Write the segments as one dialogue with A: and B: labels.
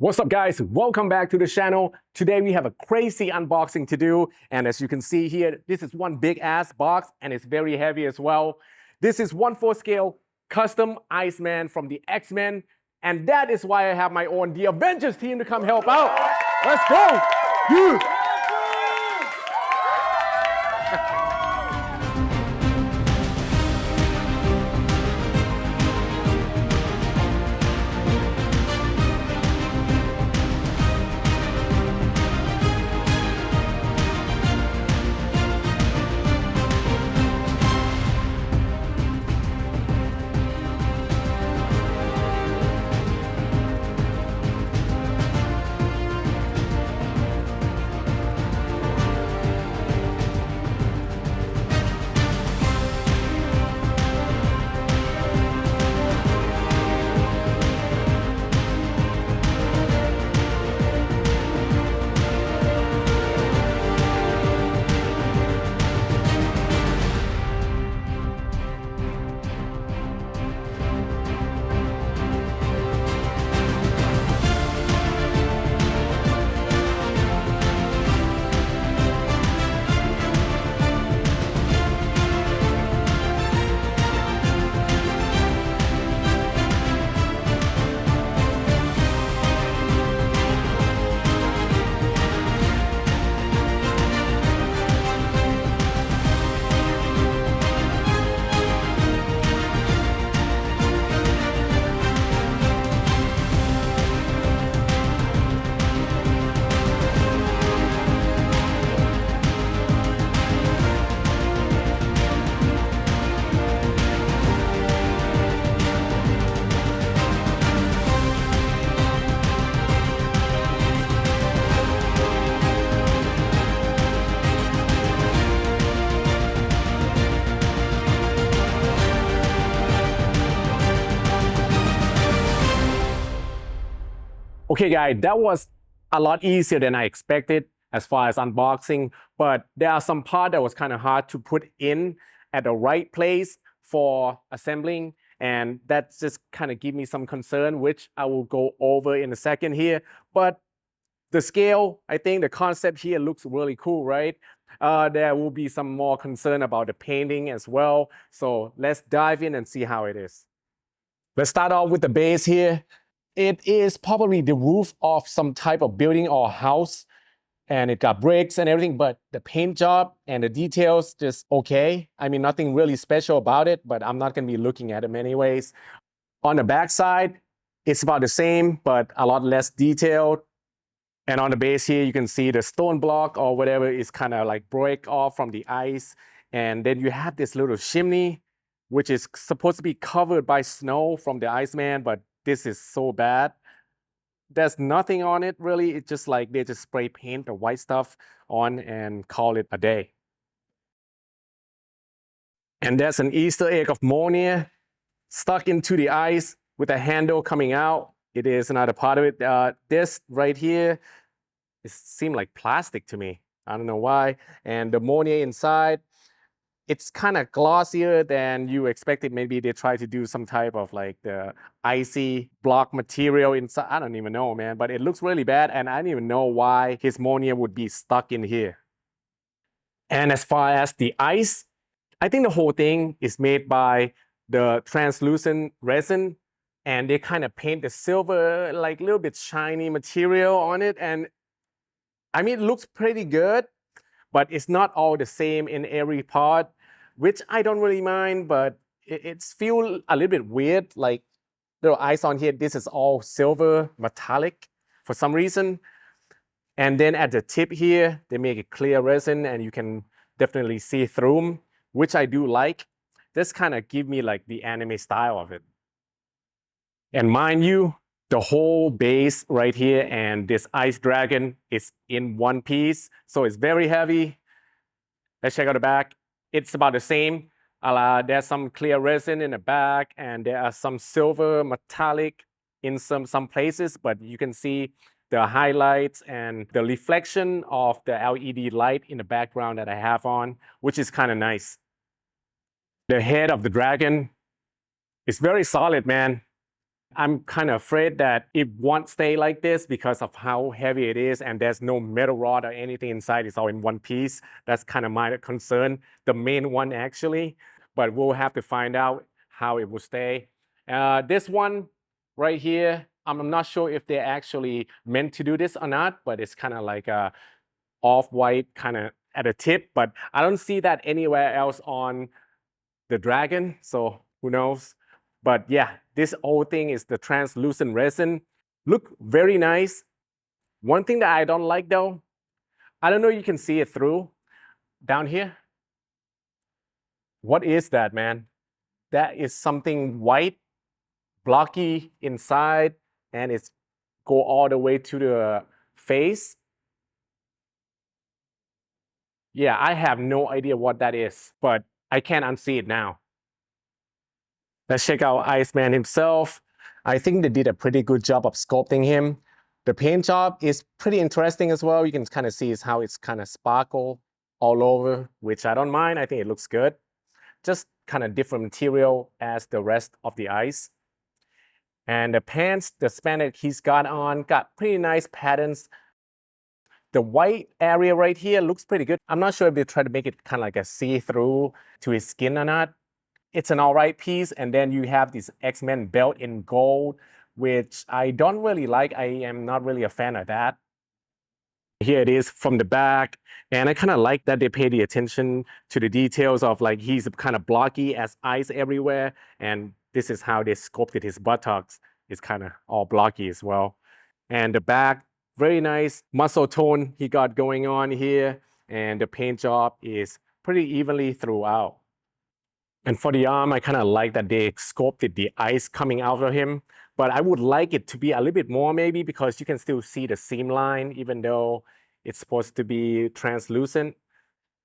A: What's up guys, welcome back to the channel. Today we have a crazy unboxing to do, and as you can see here, this is one big ass box and it's very heavy as well. This is 1/4 scale custom Iceman from the X-Men, and that is why I have my own The Avengers team to come help out. Let's go! Dude. Okay guys, that was a lot easier than I expected as far as unboxing, but there are some parts that was kind of hard to put in at the right place for assembling, and that just kind of give me some concern, which I will go over in a second here. But the scale, I think the concept here looks really cool, right? There will be some more concern about the painting as well. So let's dive in and see how it is. Let's start off with the base here. It is probably the roof of some type of building or house, and it got bricks and everything, but the paint job and the details just okay. I mean, nothing really special about it, but I'm not gonna be looking at them anyways. On the back side, it's about the same, but a lot less detailed. And on the base here, you can see the stone block or whatever is kind of like break off from the ice. And then you have this little chimney, which is supposed to be covered by snow from the Iceman, but this is so bad. There's nothing on it really. It's just like they just spray paint the white stuff on and call it a day. And there's an Easter egg of Mjolnir stuck into the ice with a handle coming out. It is another part of it. This right here, it seemed like plastic to me. I don't know why. And the Mjolnir inside, it's kind of glossier than you expected. Maybe they try to do some type of like the icy block material inside. I don't even know, man, but it looks really bad. And I don't even know why his Mjolnir would be stuck in here. And as far as the ice, I think the whole thing is made by the translucent resin, and they kind of paint the silver, like a little bit shiny material on it. And I mean, it looks pretty good, but it's not all the same in every part, which I don't really mind, but it's feel a little bit weird. Like little ice on here, this is all silver metallic for some reason. And then at the tip here, they make it clear resin and you can definitely see through them, which I do like. This kind of give me like the anime style of it. And mind you, the whole base right here and this ice dragon is in one piece, so it's very heavy. Let's check out the back. It's about the same. There's some clear resin in the back, and there are some silver metallic in some places, but you can see the highlights and the reflection of the LED light in the background that I have on, which is kind of nice. The head of the dragon is very solid, man. I'm kind of afraid that it won't stay like this because of how heavy it is and there's no metal rod or anything inside. It's all in one piece. That's kind of my concern, the main one actually, but we'll have to find out how it will stay. This one right here, I'm not sure if they're actually meant to do this or not, but it's kind of like a off-white kind of at the tip, but I don't see that anywhere else on the Dragon, so who knows. But yeah, this whole thing is the translucent resin. Look very nice. One thing that I don't like though, I don't know if you can see it through down here. What is that, man? That is something white, blocky inside, and it's go all the way to the face. Yeah, I have no idea what that is, but I can't unsee it now. Let's check out Iceman himself. I think they did a pretty good job of sculpting him. The paint job is pretty interesting as well. You can kind of see how it's kind of sparkle all over, which I don't mind. I think it looks good. Just kind of different material as the rest of the ice. And the pants, the spandex he's got on, got pretty nice patterns. The white area right here looks pretty good. I'm not sure if they try to make it kind of like a see-through to his skin or not. It's an all right piece. And then you have this XMEN belt in gold, which I don't really like. I am not really a fan of that. Here it is from the back. And I kind of like that they pay the attention to the details of like he's kind of blocky as ice everywhere. And this is how they sculpted his buttocks. It's kind of all blocky as well. And the back, very nice muscle tone he got going on here. And the paint job is pretty evenly throughout. And for the arm, I kind of like that they sculpted the ice coming out of him. But I would like it to be a little bit more maybe because you can still see the seam line even though it's supposed to be translucent.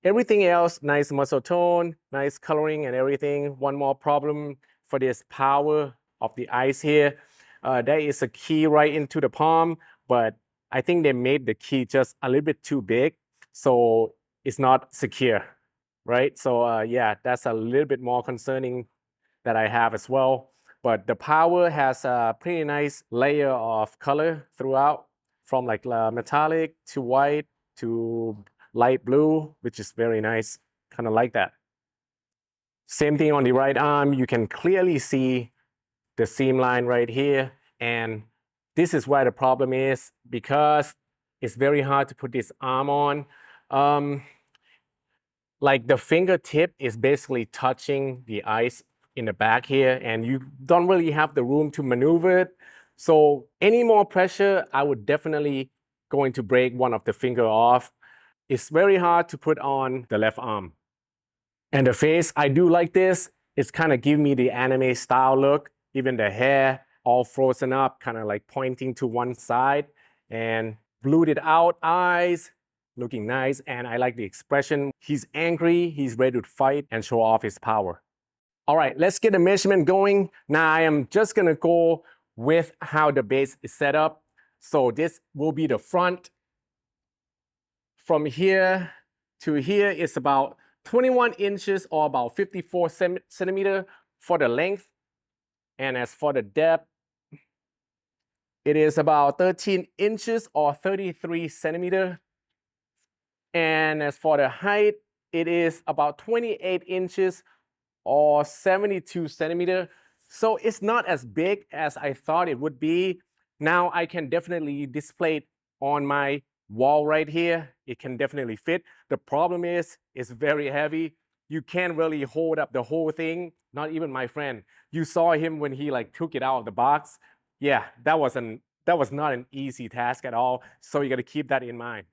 A: Everything else, nice muscle tone, nice coloring and everything. One more problem for this power of the ice here. There is a key right into the palm, but I think they made the key just a little bit too big, so it's not secure, right? So yeah, that's a little bit more concerning that I have as well. But the power has a pretty nice layer of color throughout, from like metallic to white to light blue, which is very nice, kind of like that. Same thing on the right arm, you can clearly see the seam line right here. And this is where the problem is because it's very hard to put this arm on. Like the fingertip is basically touching the ice in the back here and you don't really have the room to maneuver it. So any more pressure, I would definitely going to break one of the finger off. It's very hard to put on the left arm. And the face, I do like this. It's kind of give me the anime style look. Even the hair all frozen up, kind of like pointing to one side and blued out eyes, looking nice. And I like the expression. He's angry, he's ready to fight and show off his power. All right, let's get the measurement going. Now I am just gonna go with how the base is set up. So this will be the front. From here to here is about 21 inches or about 54 centimeter for the length. And as for the depth, it is about 13 inches or 33 centimeter. And as for the height, it is about 28 inches or 72 centimeter. So it's not as big as I thought it would be. Now I can definitely display it on my wall right here. It can definitely fit. The problem is it's very heavy. You can't really hold up the whole thing. Not even my friend. You saw him when he like took it out of the box. Yeah, that was not an easy task at all. So you got to keep that in mind.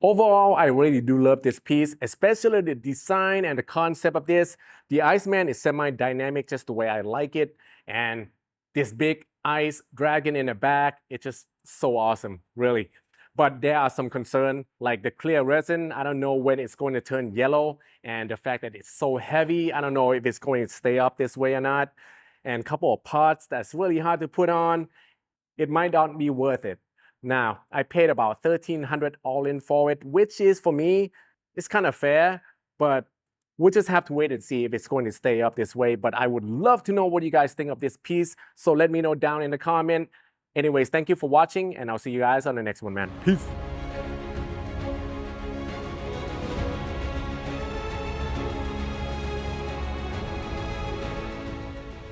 A: Overall, I really do love this piece, especially the design and the concept of this. The Iceman is semi-dynamic just the way I like it. And this big ice dragon in the back, it's just so awesome, really. But there are some concerns, like the clear resin. I don't know when it's going to turn yellow, and the fact that it's so heavy, I don't know if it's going to stay up this way or not. And a couple of parts that's really hard to put on. It might not be worth it. Now, I paid about $1,300 all in for it, which is, for me, it's kind of fair, but we'll just have to wait and see if it's going to stay up this way. But I would love to know what you guys think of this piece, so let me know down in the comment. Anyways, thank you for watching, and I'll see you guys on the next one, man. Peace.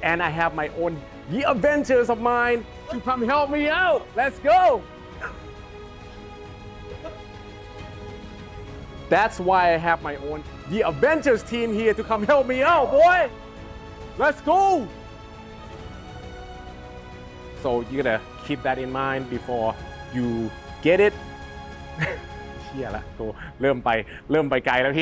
A: And I have my own The Avengers of mine to come help me out. Let's go. That's why I have my own The Avengers team here to come help me out, boy. Let's go. So you gotta keep that in mind before you get it เหี้ยละกูเริ่มไปไกลแล้วพี่